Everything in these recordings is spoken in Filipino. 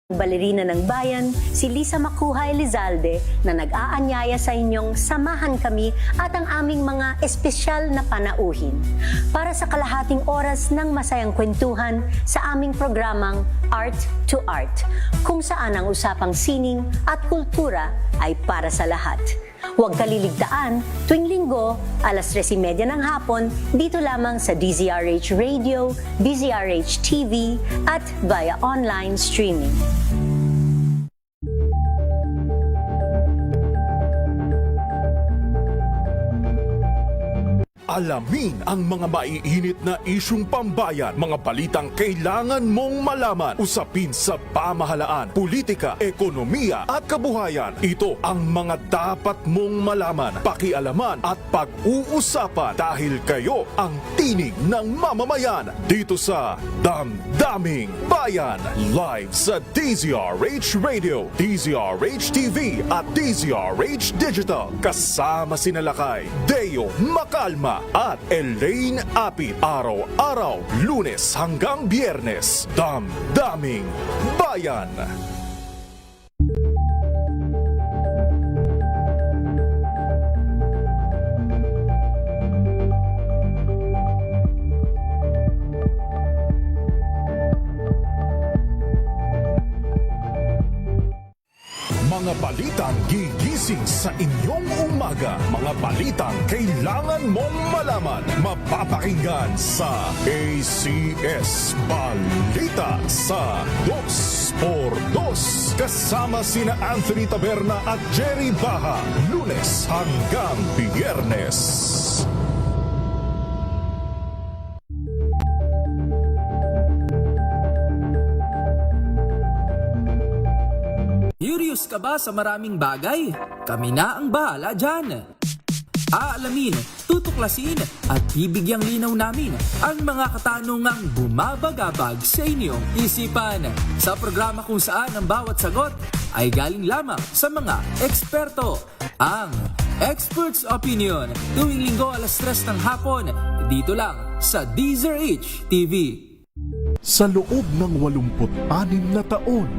Balerina ng bayan, si Lisa Macuhay Elizalde na nag-aanyaya sa inyong samahan kami at ang aming mga espesyal na panauhin para sa kalahating oras ng masayang kwentuhan sa aming programang Art to Art, kung saan ang usapang sining at kultura ay para sa lahat. Huwag kaliligtaan, tuwing linggo, alas 3:30 ng hapon, dito lamang sa DZRH Radio, DZRH TV, at via online streaming. Alamin ang mga maiinit na isyung pambayan, mga balitang kailangan mong malaman, usapin sa pamahalaan, politika, ekonomiya at kabuhayan. Ito ang mga dapat mong malaman, pakialaman at pag-uusapan dahil kayo ang tinig ng mamamayan dito sa Damdaming Bayan. Live sa DZRH Radio, DZRH TV at DZRH Digital. Kasama sina Lakay, Deo Macalma at Elaine Apit. Araw-araw, Lunes hanggang Biyernes. Damdaming Bayan. Mga balitang gigising sa inyong umaga. Mga balitang kailangan mong malaman. Mapapakinggan sa ACS Balita sa 2x2. Kasama sina Anthony Taberna at Jerry Baha. Lunes hanggang Biyernes. Curious ka ba sa maraming bagay? Kami na ang bahala dyan. Aalamin, tutuklasin at bibigyang linaw namin ang mga katanungang bumabagabag sa inyong isipan. Sa programa kung saan ang bawat sagot ay galing lamang sa mga eksperto. Ang Expert's Opinion, tuwing linggo alas 3 ng hapon, dito lang sa DZRH TV. Sa loob ng 86 na taon,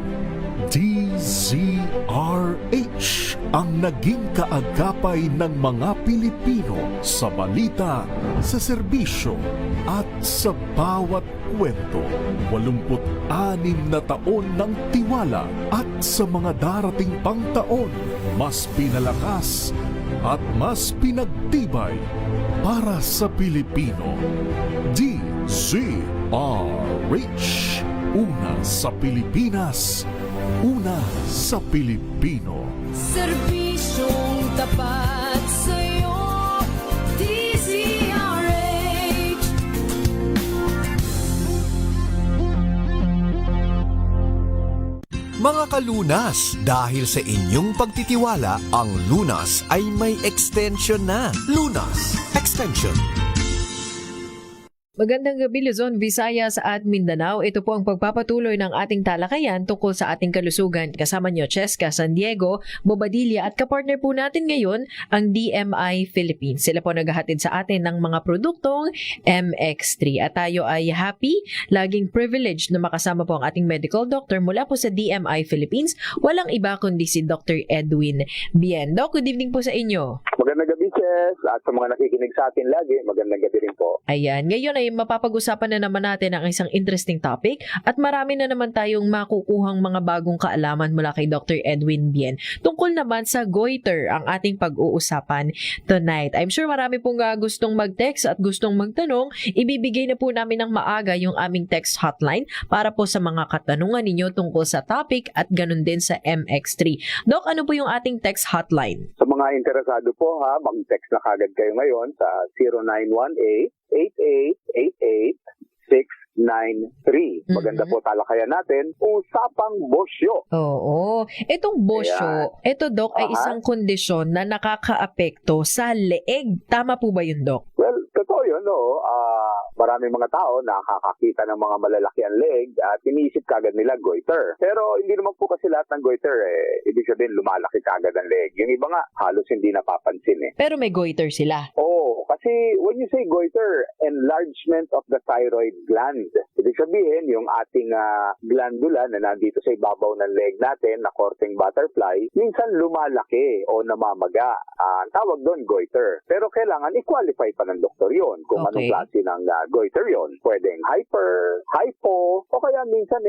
DZRH ang naging kaagapay ng mga Pilipino sa balita, sa serbisyo at sa bawat kwento. 86 na taon ng tiwala at sa mga darating pang taon, mas pinalakas at mas pinagtibay para sa Pilipino. DZRH, una sa Pilipinas, una sa Pilipino. Serbisyong tapat sa'yo, DZRH. Mga kalunas, dahil sa inyong pagtitiwala, ang Lunas ay may extension na. Lunas Extension. Magandang gabi Luzon, Visayas at Mindanao. Ito po ang pagpapatuloy ng ating talakayan tungkol sa ating kalusugan. Kasama niyo Cheska San Diego, Bobadilla at kapartner po natin ngayon ang DMI Philippines. Sila po naghahatid sa atin ng mga produktong MX3. At tayo ay happy, laging privileged na makasama po ang ating medical doctor mula po sa DMI Philippines. Walang iba kundi si Dr. Edwin Bien. Doc, good evening po sa inyo. Magandang gabi, Chess. At sa mga nakikinig sa atin lagi, magandang gabi rin po. Ayan, ngayon ay mapapag-usapan na naman natin ang isang interesting topic at marami na naman tayong makukuhang mga bagong kaalaman mula kay Dr. Edwin Bien. Tungkol naman sa goiter ang ating pag-uusapan tonight. I'm sure marami pong gustong mag-text at gustong magtanong. Ibibigay na po namin ng maaga yung aming text hotline para po sa mga katanungan ninyo tungkol sa topic at ganun din sa MX3. Doc, ano po yung ating text hotline? Sa mga interesado po, mag-text na kagad kayo ngayon sa 0918-8888-693. Maganda po talakayan natin, Usapang Bosyo. Oo. Itong bosyo, ito Doc, ay isang kondisyon na nakakaapekto sa leeg. Tama po ba yun, Doc? Well, totoo yun, no? Maraming mga tao nakakakita ng mga malalaki ang leg at iniisip kagad nila goiter. Pero hindi naman po kasi lahat ng goiter, ibig sabihin lumalaki kagad ang leg. Yung iba nga, halos hindi napapansin eh. Pero may goiter sila. Oo, kasi when you say goiter, enlargement of the thyroid gland. Ibig sabihin, yung ating glandula na nandito sa ibabaw ng leg natin, na korteng butterfly, minsan lumalaki o namamaga. Ang tawag doon, goiter. Pero kailangan i-qualify pa ng doktor yon kung Okay. anong klase ng goiter yon. Pwedeng hyper, hypo, o kaya minsan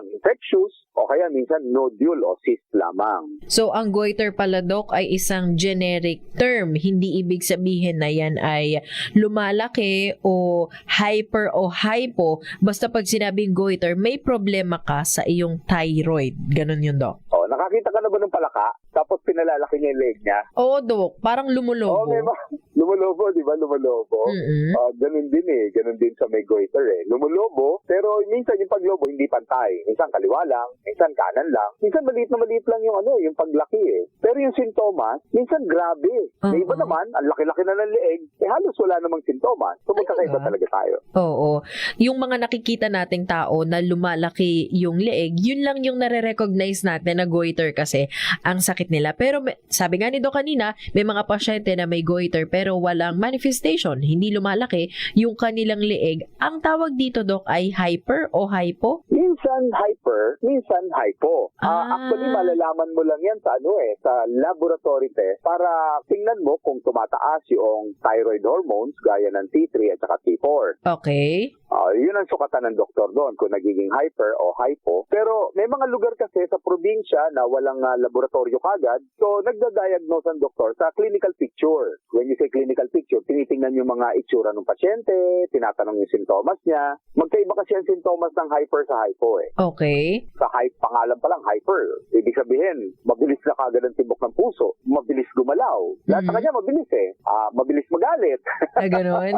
infectious, o kaya minsan nodule o cyst lamang. So, ang goiter pala, Dok, ay isang generic term. Hindi ibig sabihin na yan ay lumalaki o hyper o hypo. Basta pag sinabing goiter, may problema ka sa iyong thyroid. Ganon yun, Dok. O, nakakita ka na ba ng palaka? Tapos pinalalaki niya yung leg niya? Oo, Dok. Parang lumulobo. Okay ba? Lumulobo, di ba? Lumulobo. Mm-mm. Ganun din eh. Ganun din sa may goiter eh. Lumulobo, pero minsan yung paglobo hindi pantay. Minsan kaliwa lang, minsan kanan lang. Minsan maliit lang yung paglaki eh. Pero yung sintomas, minsan grabe. May iba naman, ang laki-laki na ng leeg, halos wala namang sintomas. So magkakaiba talaga tayo. Oo. Yung mga nakikita nating tao na lumalaki yung leeg, yun lang yung nare-recognize natin na goiter kasi ang sakit nila. Pero sabi nga ni Doc kanina, may mga pasyente na may goiter pero walang manifestation, hindi lumalaki yung kanilang leeg. Ang tawag dito, Doc, ay hyper o hypo? Minsan hyper, minsan hypo. Actually, malalaman mo lang yan sa sa laboratory test para tingnan mo kung tumataas yung thyroid hormones gaya ng T3 at saka T4. Okay. Yun ang sukatan ng doktor doon kung nagiging hyper o hypo. Pero may mga lugar kasi sa probinsya na walang laboratorio kagad, so nagda-diagnose ang doktor sa clinical picture. When you say clinical picture, tinitingnan yung mga itsura ng pasyente, tinatanong yung sintomas niya. Magkaiba kasi ang sintomas ng hyper sa hypo eh. Okay. Sa pangalan pa lang, hyper. Ibig sabihin, mabilis na kagad ang tibok ng puso, mabilis gumalaw. Lahat sa kanya mabilis eh. Mabilis magalit. Ganon.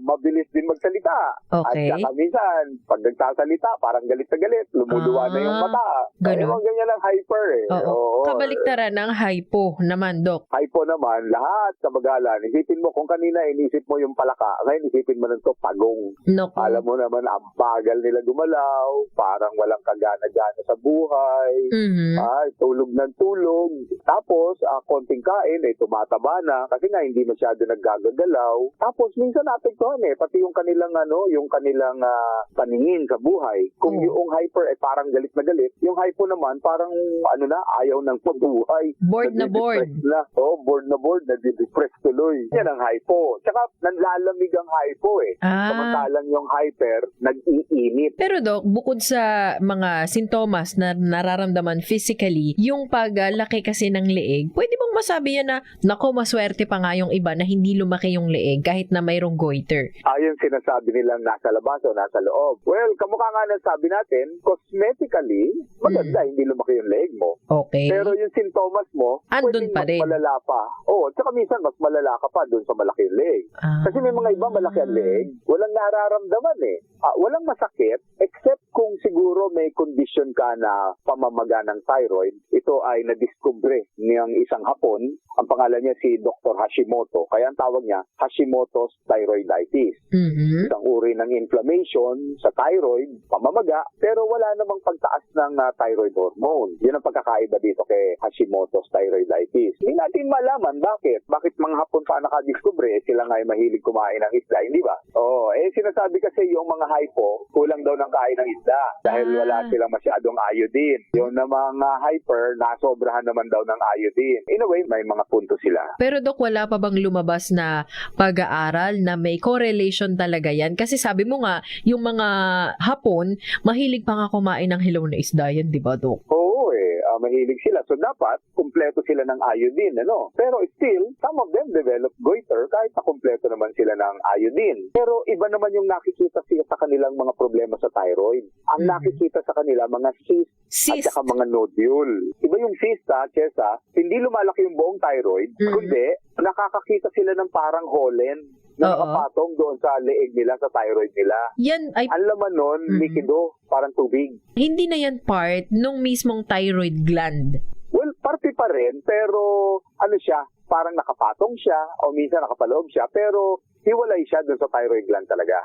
Mabilis din magsalita. Okay. At saka minsan, pag nagsasalita, parang galit na galit. Lumuluwa na yung mata. Ganon. Ganyan lang hyper eh. Oo. Kabaliktaran ng hypo naman, Doc. Hypo naman, lahat sa bagalan. Isipin mo, kung kanina inisip mo yung palaka, ngayon isipin mo nito pagong. Naku. Alam mo naman, ang bagal nila gumalaw, parang walang kagana-gana sa buhay. Mhm. Tulog ng tulog. Tapos, konting kain, tumataba na kasi nga hindi masyado naggagagalaw. Tapos, minsan naapektuhan pati yung kanilang paningin sa buhay. Kung yung hyper parang galit na galit, yung hypo naman parang ayaw ng pabuhay. Bored na bored. Bored na board, nadidepress tuloy. Yan ang hypo. Tsaka nanlalamig ang hypo Samantalang yung hyper, nag-iinit. Pero Doc, bukod sa mga sintomas na nararamdaman physically, yung paglaki kasi ng leeg, pwede bang masabi yan na, nako, maswerte pa nga yung iba na hindi lumaki yung leeg kahit na mayroong goiter? Yung sinasabi nilang nasa labas o nasa loob. Well, kamukha nga ng sabi natin, cosmetically, maganda, hindi lumaki yung leeg mo. Okay. Pero yung sintomas mo, andun pwedeng pa rin. mas malala pa. Tsaka minsan mas malala ka pa dun sa malaki yung leeg. Kasi may mga iba malaki ang leeg, walang nararamdaman walang masakit, except kung siguro may condition ka na pamamaga ng thyroid. Ito ay nadiskubre niyang isang Hapon. Ang pangalan niya si Dr. Hashimoto. Kaya ang tawag niya, Hashimoto's thyroiditis. Mhm. Isang uri ng inflammation sa thyroid, pamamaga, pero wala namang pagtaas ng thyroid hormone. Yun ang pagkakaiba dito kay Hashimoto's thyroiditis. Hindi natin malaman bakit. Bakit mga Hapon pa nakadiskubre? Sila nga ay mahilig kumain ng isda, hindi ba? Sinasabi kasi yung mga hypo, kulang daw ng kain ng isda dahil wala silang masyadong iodine. Yung na mga hyper, nasobrahan naman daw ng iodine. In a way, may mga punto sila. Pero Doc, wala pa bang lumabas na pag-aaral na may correlation talaga yan? Kasi sabi mo nga, yung mga Hapon, mahilig pa nga kumain ng hilaw na isda yan, di ba, Doc? Mahilig sila. So, dapat, kumpleto sila ng iodine, Pero still, some of them develop goiter kahit na kumpleto naman sila ng iodine. Pero iba naman yung nakikita sa kanilang mga problema sa thyroid. Ang nakikita sa kanila, mga cyst at saka mga nodule. Iba yung cyst, Chesa, hindi lumalaki yung buong thyroid, kundi nakakakita sila ng parang holen na nakapatong doon sa leeg nila, sa thyroid nila. Yan ay... Ang laman nun, likido, parang tubig. Hindi na yan part nung mismong thyroid gland. Well, parte pa rin, pero parang nakapatong siya o minsan nakapaloob siya, pero hiwalay siya doon sa thyroid gland talaga.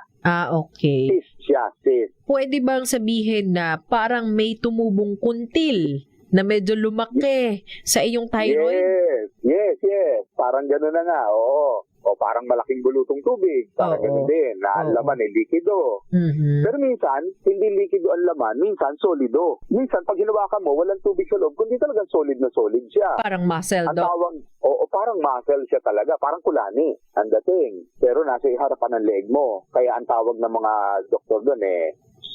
Okay. Cyst siya, cyst. Pwede bang sabihin na parang may tumubong kuntil na medyo lumaki sa iyong thyroid? Yes. Yes. Parang gano'n na nga, oo. O parang malaking bulutong tubig. Parang Oo. gano'n din, na ang Oo. laman ay likido. Mhm. Pero minsan, hindi likido ang laman, minsan solido. Minsan, pag hinawakan mo, walang tubig sa loob, kundi talagang solid na solid siya. Parang muscle, Ang Doc. tawag, oo, parang muscle siya talaga, parang kulani, ang dating. Pero nasa harapan ng leeg mo. Kaya ang tawag ng mga doktor doon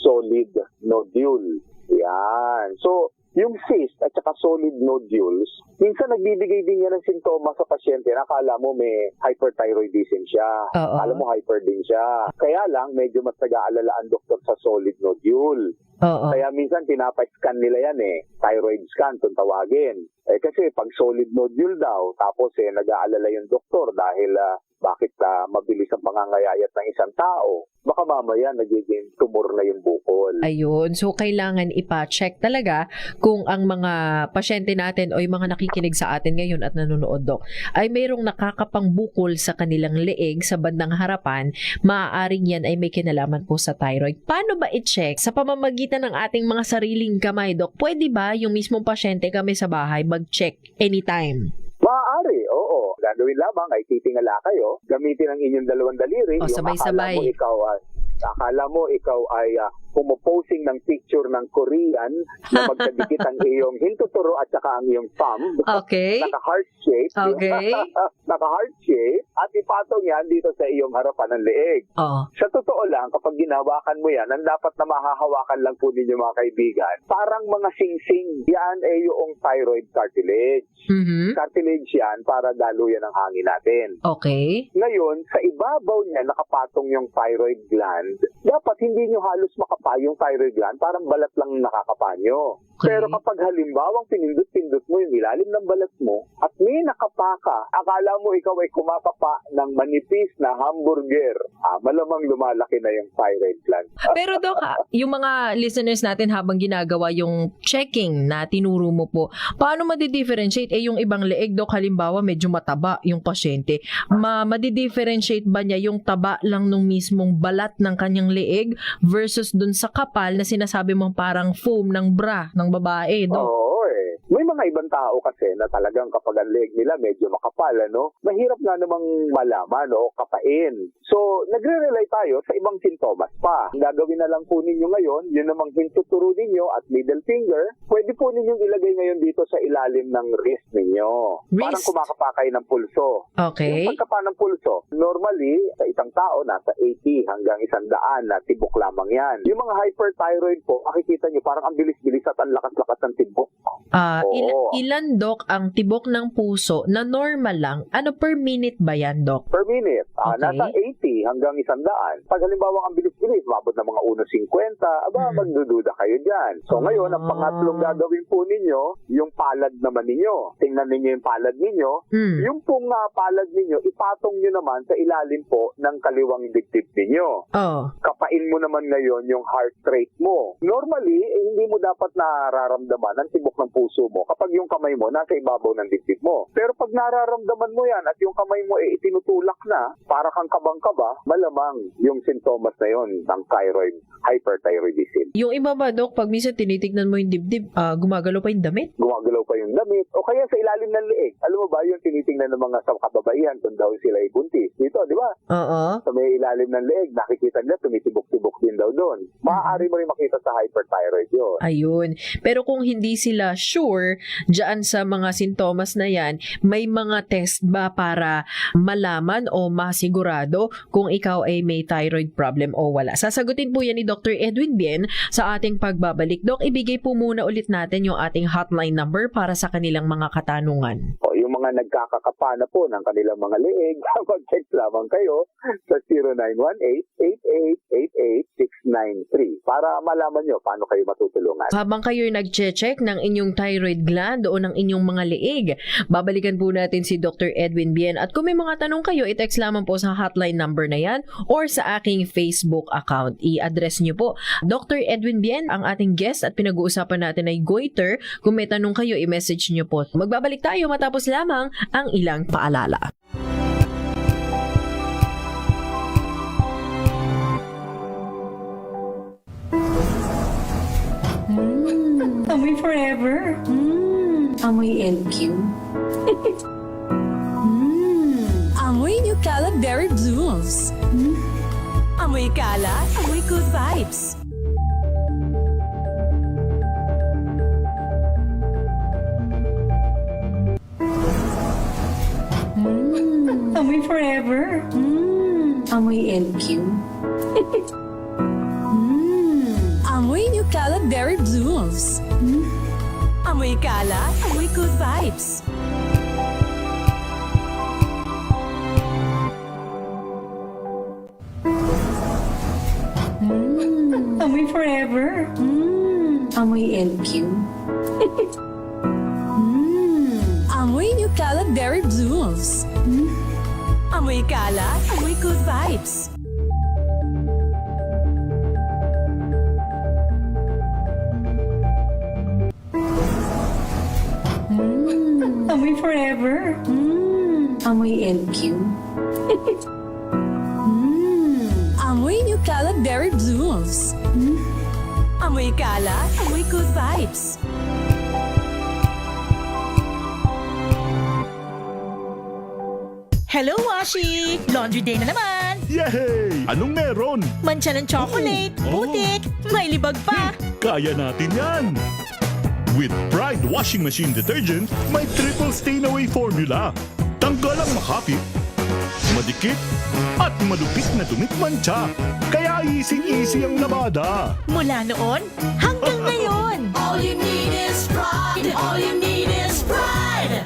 solid nodule. Yan. So, yung cyst at saka solid nodules, minsan nagbibigay din yan ng sintomas sa pasyente na akala mo may hyperthyroidism siya. Oo. Akala mo hyper din siya. Kaya lang, medyo mas nag-aalala ang doktor sa solid nodule. Oo. Kaya minsan pinapa-scan nila yan thyroid scan kung tawagin. Kasi pag solid nodule daw, tapos nag-aalala yung doktor dahil bakit mabilis ang pangangayayat ng isang tao. Baka mamaya nagiging tumor na yung bukol. Ayun. So, kailangan ipa-check talaga kung ang mga pasyente natin o yung mga nakikinig sa atin ngayon at nanonood, Doc, ay mayroong nakakapang bukol sa kanilang leeg sa bandang harapan, maaaring yan ay may kinalaman po sa thyroid. Paano ba i-check? Sa pamamagitan ng ating mga sariling kamay, Doc, pwede ba yung mismong pasyente kami sa bahay mag-check anytime? Maaari, oo. Gagawin lamang ay titingala kayo, gamitin ang inyong dalawang daliri. O, Yung sabay-sabay. Akala mo ikaw ay pumoposing ng picture ng Korean na magkadikit ang iyong hintuturo at saka ang iyong thumb. Okay. Naka-heart shape. Okay. Naka-heart shape at ipatong yan dito sa iyong harapan ng leeg. Oo. Sa totoo lang, kapag ginawakan mo yan, ang dapat na mahahawakan lang po ninyo mga kaibigan, parang mga sing-sing. Yan ay yung thyroid cartilage. Mhm. Cartilage yan para daluyan ang hangin natin. Okay. Ngayon, sa ibabaw niya nakapatong yung thyroid gland, dapat hindi nyo halos makapa yung thyroid gland, parang balat lang nakakapa nyo. Okay. Pero kapag halimbawa pinindot-pindot mo yung ilalim ng balat mo at may nakapa ka, akala mo ikaw ay kumapapa ng manipis na hamburger, malamang lumalaki na yung thyroid gland. Pero Doc, yung mga listeners natin habang ginagawa yung checking na tinuro mo po, paano madi-differentiate? Yung ibang leeg, Doc, halimbawa medyo mataba yung pasyente. Madi-differentiate ba niya yung taba lang nung mismong balat ng kanyang leeg versus dun sa kapal na sinasabi mong parang foam ng bra ng babae, Doc? Oo May mga ibang tao kasi na talagang kapag ang leg nila medyo makapal, mahirap nga namang malaman o kapain. So, nagre-rely tayo sa ibang sintomas pa. Ang gagawin na lang po ninyo ngayon, yun namang hintuturo ninyo at middle finger, pwede po ninyong ilagay ngayon dito sa ilalim ng wrist ninyo. Parang Wrist? kumakapakay ng pulso. Okay. Yung pagkapa ng pulso, normally, sa isang tao, nasa 80 hanggang 100 na tibok lamang yan. Yung mga hyperthyroid po, makikita nyo, parang ang bilis-bilis at ang lakas-lakas ng tibok. Oo. Ilan, Doc, ang tibok ng puso na normal lang? Ano per minute ba yan, Doc? Per minute, Okay. nasa 80 hanggang 100. Pag halimbawa ang bilis-bilis, mabot ng mga 1.50, magdududa kayo dyan. So ngayon, ang pangatlong gagawin po ninyo, yung palad naman ninyo. Tingnan ninyo yung palad ninyo. Yung pong palad ninyo, ipatong nyo naman sa ilalim po ng kaliwang dibdib ninyo. Oh. Kapain mo naman ngayon yung heart rate mo. Normally, hindi mo dapat nararamdaman ang tibok ng puso mo kapag yung kamay mo nasa ibabaw ng dibdib mo. Pero pag nararamdaman mo yan at yung kamay mo itinutulak na, para kang kabang-kaba, malamang yung sintomas na yon ng thyroid, hyperthyroidism. Yung iba ba, Doc, pag minsan tinitignan mo yung dibdib, gumagalaw pa yung damit? Gumagalaw pa yung damit o kaya sa ilalim ng leeg. Alam mo ba yung tinitingnan ng mga sa kababaihan kung daw sila ay buntis? Dito, di ba? Oo. Sa may ilalim ng leeg, nakikita nila tumitibok-tibok din daw doon. Maaari mo rin makita sa hyperthyroid yun. Ayun. Pero kung hindi sila sure dyan sa mga sintomas na yan, may mga test ba para malaman o masigurado kung ikaw ay may thyroid problem o wala? Sasagutin po yan ni Dr. Edwin Bien sa ating pagbabalik. Doc, ibigay po muna ulit natin yung ating hotline number para sa kanilang mga katanungan. O yung mga nagkakakapa na po ng kanilang mga leeg, mag-text lamang kayo sa 0918-8888-693 para malaman nyo paano kayo matutulungan. Habang kayo'y nag-check ng inyong thyroid gland o ng inyong mga leeg, babalikan po natin si Dr. Edwin Bien. At kung may mga tanong kayo, i-text lamang po sa hotline number na yan or sa aking Facebook account. I-address nyo po. Dr. Edwin Bien, ang ating guest at pinag-uusapan natin ay goiter. Kung may tanong kayo, i-message nyo po. Magbabalik tayo matapos lamang ang ilang paalala. Amoy forever. Amoy LQ. Amoy New Calad Berry Blooms. Amoy kalat, amoy good vibes. Amoy forever. Amoy LQ. Amoy New Calad Berry Blooms. Amoy kalat, amoy good vibes. Amoy forever. Amoy LQ. Amoy New Calad Berry Blooms. Amoy kalat, amoy good vibes. Amoy forever. Amoy LQ. Amoy New Calad Berry Blooms. Amoy kalat, amoy good vibes. Hello, Washi! Laundry day na naman! Yay! Anong meron? Mancha ng chocolate, Oh. putik, may libag pa! Kaya natin yan! With Pride Washing Machine Detergent, may triple stain-away formula. Tanggal ang makapit, madikit, at malupit na dumit mancha. Kaya easy-easy ang labada. Mula noon hanggang ngayon! All you need is pride. All you need is pride.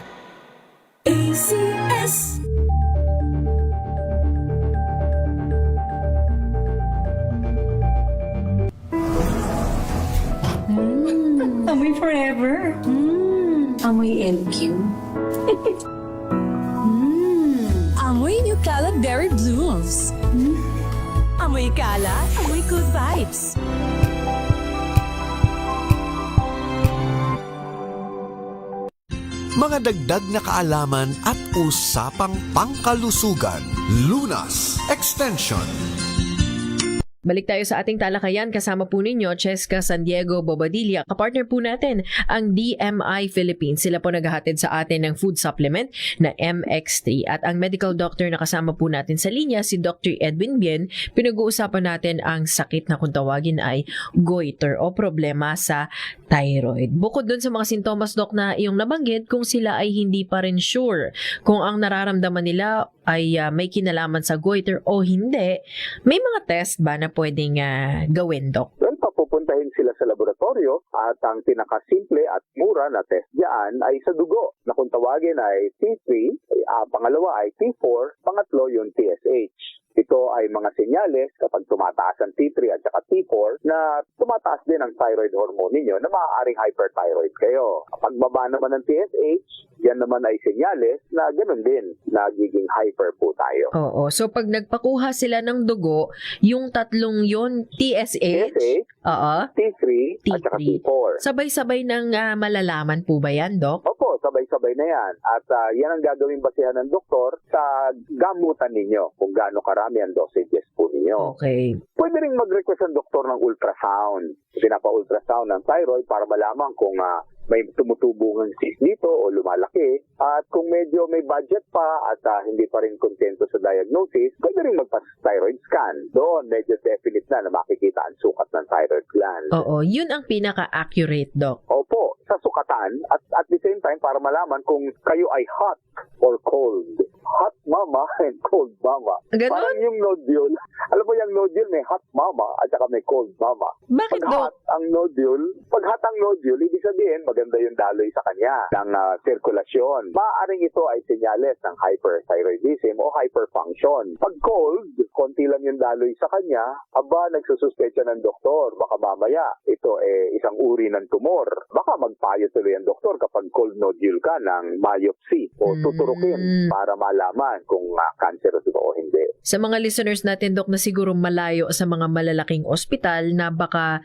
ACS. Amoy forever. Amoy LQ. Amoy New Calad Berry Blooms. Amoy kalat, amoy good vibes. Mga dagdag na kaalaman at usapang pangkalusugan. Lunas Extension. Balik tayo sa ating talakayan. Kasama po ninyo, Cheska San Diego Bobadilla. Kapartner po natin ang DMI Philippines. Sila po naghahatid sa atin ng food supplement na MX3. At ang medical doctor na kasama po natin sa linya, si Dr. Edwin Bien, pinag-uusapan natin ang sakit na kung tawagin ay goiter o problema sa thyroid. Bukod dun sa mga sintomas, Doc, na iyong nabanggit, kung sila ay hindi pa rin sure kung ang nararamdaman nila ay may kinalaman sa goiter o hindi, may mga test ba na pwedeng gawin, Doc? Well, papupuntahin sila sa laboratorio at ang pinakasimple at mura na test diyan ay sa dugo na kung tawagin ay T3, pangalawa ay T4, pangatlo yung TSH. Ito ay mga senyales kapag tumataas ang T3 at saka T4 na tumataas din ang thyroid hormone ninyo na maaaring hyperthyroid kayo. Kapag baba naman ng TSH, yan naman ay senyales na ganoon din, nagiging hyper po tayo. Oo. So, pag nagpakuha sila ng dugo, yung tatlong yon TSH, oo, T3 at saka T3. T4. Sabay-sabay ng malalaman po ba yan, Doc? Opo, sabay-sabay na yan. At yan ang gagawing basihan ng doktor sa gamutan ninyo kung gaano karami ang dosages po ninyo. Okay. Pwede rin mag-request ang doktor ng ultrasound. Pinapa-ultrasound ng thyroid para malaman kung may tumutubong ang cyst dito o lumalaki. At kung medyo may budget pa at hindi pa rin kontento sa diagnosis, pwede rin magpa-thyroid scan. Doon, medyo definite na makikita ang sukat ng thyroid gland. Oo. Yun ang pinaka-accurate, Doc. Opo, sa sukatan at the same time para malaman kung kayo ay hot or cold. Hot mama and cold mama. Ganon? Parang yung nodule. Alam mo yung nodule may hot mama at saka may cold mama. Bakit, Pag hot Doc? ang nodule, ibig sabihin maganda yung daloy sa kanya ng sirkulasyon. Maaaring ito ay senyales ng hyperthyroidism o hyperfunction. Pag cold, konti lang yung daloy sa kanya, nagsususpecha ng doktor. Baka mamaya ito isang uri ng tumor. Baka magpayo tuloy ang doktor kapag cold nodule ka ng biopsy o tuturukin para malaman kung cancerous ito o hindi. Sa mga listeners natin, Doc, na siguro malayo sa mga malalaking ospital na baka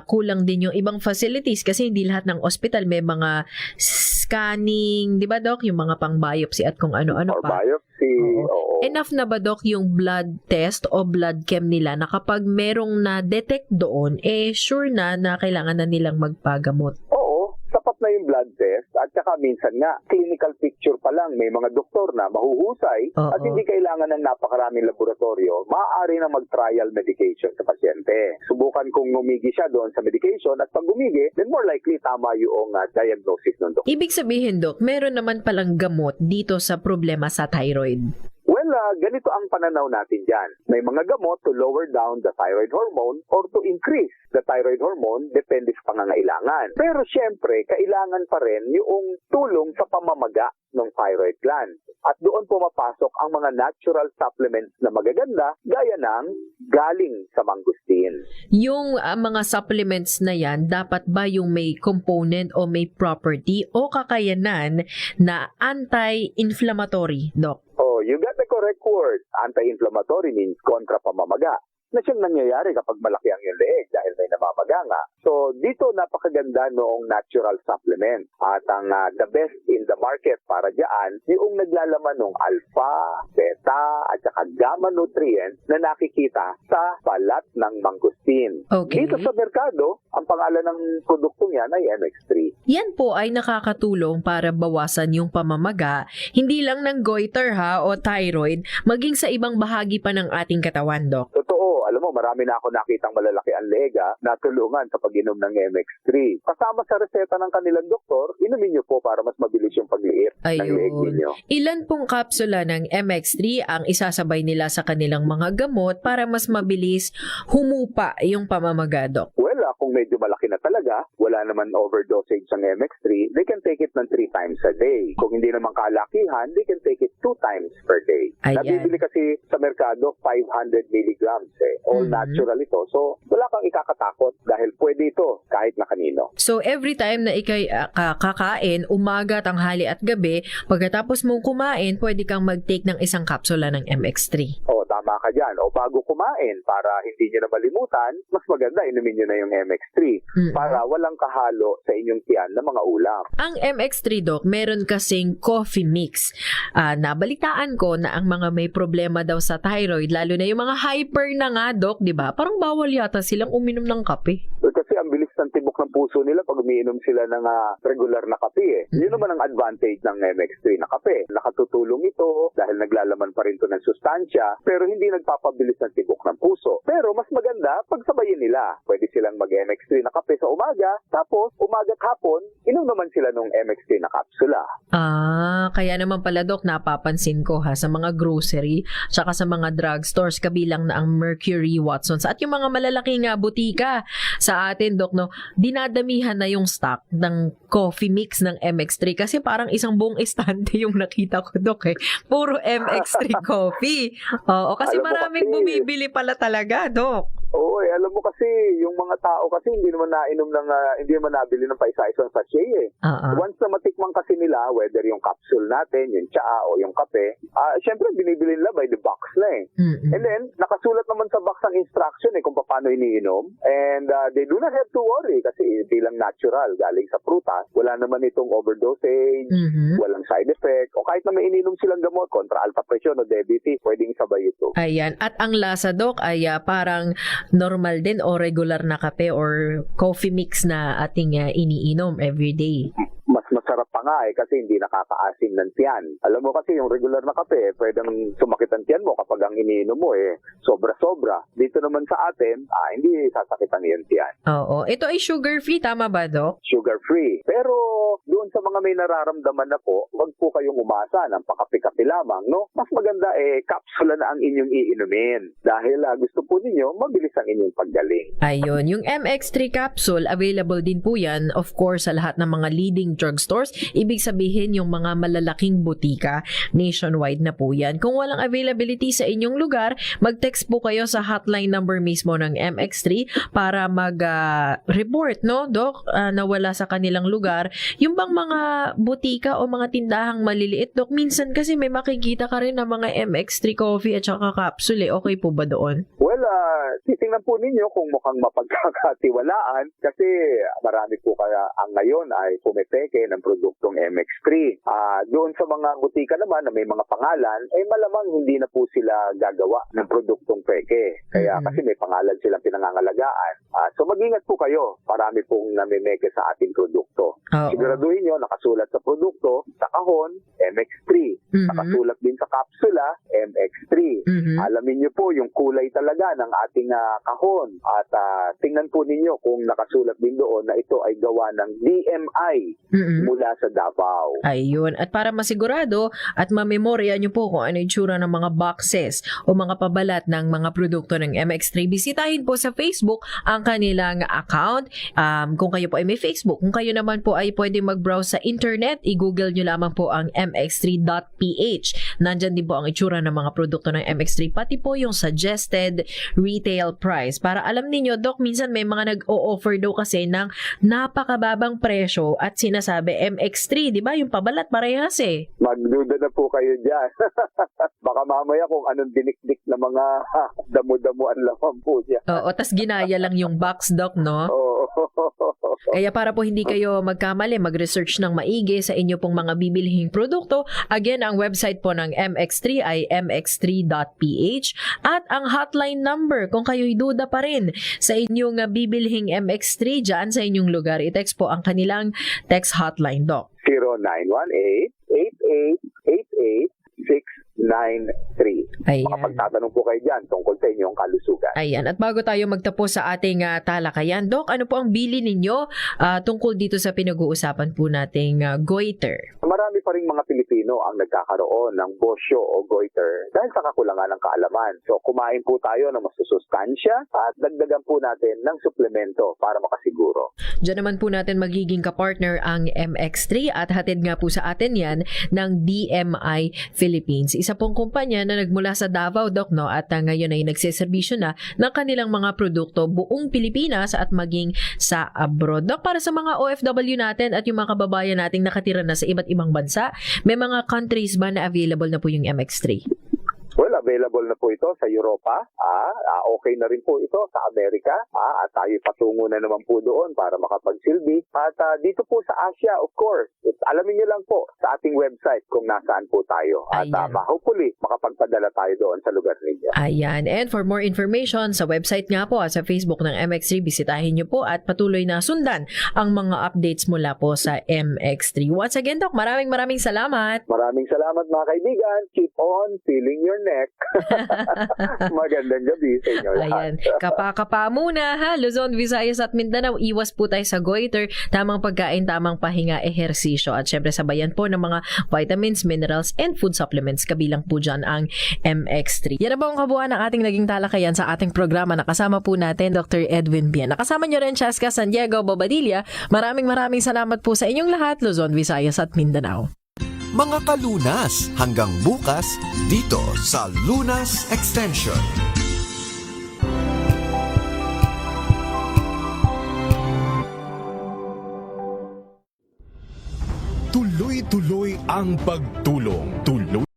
kulang din yung ibang facilities kasi hindi lahat ng ospital may mga scanning, di ba, Doc? Yung mga pang-biopsy at kung ano-ano Or pa. biopsy, oo. Enough na ba, Doc, yung blood test o blood chem nila na kapag merong na-detect doon, sure na kailangan na nilang magpagamot? Oo, sapat na na yung blood test at saka minsan nga, clinical picture pa lang, may mga doktor na mahuhusay Oo. at hindi kailangan ng napakaraming laboratorio, maaari na mag-trial medication sa pasyente. Subukan kung umigi siya doon sa medication at pag umigi, then more likely tama yung diagnosis ng doktor. Ibig sabihin, Dok, meron naman palang gamot dito sa problema sa thyroid. Well, ganito ang pananaw natin dyan. May mga gamot to lower down the thyroid hormone or to increase the thyroid hormone, depende sa pangangailangan. Pero syempre, kailangan pa rin yung tulong sa pamamaga ng thyroid gland. At doon pumapasok ang mga natural supplements na magaganda, gaya ng galing sa mangustin. Yung mga supplements na yan, dapat ba yung may component o may property o kakayanan na anti-inflammatory, Dok? Oh, you got the correct word. Anti-inflammatory means kontra pamamaga. Na siyang nangyayari kapag malaki ang iyong leeg dahil may namamaga nga. So, dito napakaganda noong natural supplement. At ang the best in the market para dyan, yung naglalaman ng alpha, beta, at saka gamma nutrients na nakikita sa balat ng mangustin. Okay. Dito sa merkado, ang pangalan ng produktong yan ay MX3. Yan po ay nakakatulong para bawasan yung pamamaga, hindi lang ng goiter o thyroid, maging sa ibang bahagi pa ng ating katawan, Dok. Totoo, alam mo, marami na ako nakitang malalaki ang lega na tulungan sa pag-inom ng MX3. Kasama sa reseta ng kanilang doktor, inumin nyo po para mas mabilis yung pagliit ng leeg Ayun. ninyo. Ilan pong kapsula ng MX3 ang isasabay nila sa kanilang mga gamot para mas mabilis humupa yung pamamaga, Dok? Well, kung medyo malaki na talaga, wala naman overdosage ng MX3, they can take it ng 3 times a day. Kung hindi naman kalakihan, they can take it 2 times per day. Ayan. Nabibili kasi sa merkado 500 milligrams all natural ito. So, wala kang ikakatakot dahil pwede ito kahit na kanino. So, every time na ikay kakain, umaga, tanghali at gabi, pagkatapos mong kumain, pwede kang mag-take ng isang kapsula ng MX3. O, tama ka dyan. O, bago kumain, para hindi nyo na malimutan, mas maganda inumin nyo na yung MX3 para walang kahalo sa inyong tiyan na mga ulam. Ang MX3, Dok, meron kasing coffee mix. Nabalitaan ko na ang mga may problema daw sa thyroid, lalo na yung mga hyper na nga, Dok, di ba? Parang bawal yata silang uminom ng kape. Kasi ang bilis ng tibok ng puso nila pag umiinom sila ng regular na kape. Yun naman ang advantage ng MX3 na kape. Nakatutulong ito dahil naglalaman pa rin ito ng sustansya pero hindi nagpapabilis ng tibok ng puso. Pero mas maganda pag sabayin nila. Pwede silang mag-MX3 na kape sa umaga tapos umaga at hapon, inom naman sila ng MX3 na kapsula. Kaya naman pala, Dok, napapansin ko sa mga grocery, tsaka sa mga drugstores, kabilang na ang Mercury, Watsons, at yung mga malalaking butika sa atin, Dok, no, dinadamihan na yung stock ng coffee mix ng MX3 kasi parang isang buong estante yung nakita ko, Dok, Puro MX3 coffee. Oo, kasi Alam mo maraming kasi- bumibili pala talaga, Dok. Oo, alam mo kasi yung mga tao kasi hindi naman nainom ng hindi naman nabili ng paisa-isang sachet Once na matikman kasi nila whether yung capsule natin, yung tsaa o yung kape, syempre binibili nila by the box na And then nakasulat naman sa box ang instruction kung paano iniinom and they do not have to worry kasi bilang natural galing sa prutas, wala naman itong overdosage, walang side effect o kahit na may ininom silang gamot kontra alta presyon o diabetes, pwedeng sabay ito. Ayan. At ang lasa, Dok, ay parang normal din o regular na kape or coffee mix na ating iniinom everyday. Mas masarap pa nga kasi hindi nakakaasim ng tiyan. Alam mo kasi yung regular na kape, pwedeng sumakit ang tiyan mo kapag ang iniinom mo sobra-sobra. Dito naman sa atin, hindi sasakit ang iyong tiyan. Oo. Ito ay sugar-free, tama ba, Dok? Sugar-free. Pero doon sa mga may nararamdaman na po, wag po kayong umasa ng pakape-kape lamang, no? Mas maganda kapsula na ang inyong iinumin. Dahil gusto po ninyo, mabilis ang inyong paggaling. Ayun. Yung MX3 capsule, available din po yan, of course, sa lahat ng mga leading drugstores. Ibig sabihin, yung mga malalaking butika, nationwide na po yan. Kung walang availability sa inyong lugar, mag-text po kayo sa hotline number mismo ng MX3 para mag-report, no, Dok, na wala sa kanilang lugar. Yung bang mga butika o mga tindahang maliliit, Dok, minsan kasi may makikita ka rin ng mga MX3 coffee at saka capsule. Okay po ba doon? Well, titingnan po ninyo kung mukhang mapagkakatiwalaan kasi marami po kaya ang ngayon ay pumipeke ng produktong MX3. Doon sa mga butika naman na may mga pangalan, malamang hindi na po sila gagawa ng produktong peke. Kaya kasi may pangalan silang pinangangalagaan. So mag-ingat po kayo. Marami pong namimeke sa ating produkto. Oo. Siguraduhin nyo, nakasulat sa produkto, sa kahon, MX3. Nakasulat din sa kapsula, MX3. Alamin nyo po yung kulay talaga ng ating kahon. At tingnan po ninyo kung nakasulat din doon na ito ay gawa ng DMI mula sa Davao. Ayun. At para masigurado at mamemorya nyo po kung ano yung tsura ng mga boxes o mga pabalat ng mga produkto ng MX3, bisitahin po sa Facebook ang kanilang account. Kung kayo po ay may Facebook, kung kayo naman po ay pwede mag-browse sa internet, i-google nyo lamang po ang mx3.ph. Nandyan din po ang itsura ng mga produkto ng MX3, pati po yung suggested retail price. Para alam niyo, Doc, minsan may mga nag-o-offer daw kasi ng napakababang presyo at sinasabi MX3, di ba? Yung pabalat parehas eh. Magduda na po kayo dyan. Baka mamaya kung anong dinikdik na mga damo-damo ang laman po siya. Oo, tas ginaya lang yung box, Doc, no? Oo. Kaya para po hindi kayo magkamali, mag-research ng maigi sa inyo pong mga bibilihing produkto. Again, ang website po ng MX3 ay mx3.ph at ang hotline number kung kayo'y duda pa rin sa inyong bibilihing MX3 dyan sa inyong lugar. I-text po ang kanilang text hotline, Doc. 0918-8888-693. Ayan. Makapagtatanong po kayo dyan tungkol sa inyong kalusugan. Ayan. At bago tayo magtapos sa ating talakayan, Doc, ano po ang bili ninyo tungkol dito sa pinag-uusapan po nating goiter? Marami pa rin mga Pilipino ang nagkakaroon ng bosyo o goiter dahil sa kakulangan ng kaalaman. So kumain po tayo ng masusustansya at dagdagan po natin ng suplemento para makasiguro. Diyan naman po natin magiging kapartner ang MX3 at hatid nga po sa atin yan ng DMI Philippines. Isa pong kumpanya na nagmula sa Davao, Doc, no? At ngayon ay nagseserbisyo na ng kanilang mga produkto buong Pilipinas at maging sa abroad. Doc, para sa mga OFW natin at yung mga kababayan nating nakatira na sa iba't ibang bansa, may mga countries ba na available na po yung MX3? Well, available na po ito sa Europa. Okay na rin po ito sa Amerika. At tayo patungo na naman po doon para makapagsilbi. At dito po sa Asia, of course, alamin niyo lang po sa ating website kung nasaan po tayo. At hopefully, makapagpadala tayo doon sa lugar ninyo. Ayan. And for more information, sa website nga po at sa Facebook ng MX3, bisitahin niyo po at patuloy na sundan ang mga updates mula po sa MX3. Once again, Doc, maraming salamat. Maraming salamat mga kaibigan. Keep on feeling your neck. Magandang gabi sa inyo lahat. Ayan. Kapa muna ha. Luzon, Visayas at Mindanao. Iwas po tayo sa goiter. Tamang pagkain, tamang pahinga, ehersisyo. At syempre sabayan po ng mga vitamins, minerals, and food supplements. Kabilang po dyan ang MX3. Yan na po ang kabuuan ng ating naging talakayan sa ating programa. Nakasama po natin Dr. Edwin Bien. Nakasama nyo rin Cheska San Diego, Bobadilla. Maraming salamat po sa inyong lahat. Luzon, Visayas at Mindanao. Mga kalunas, hanggang bukas dito sa Lunas Extension. Tuloy-tuloy ang pagtulong.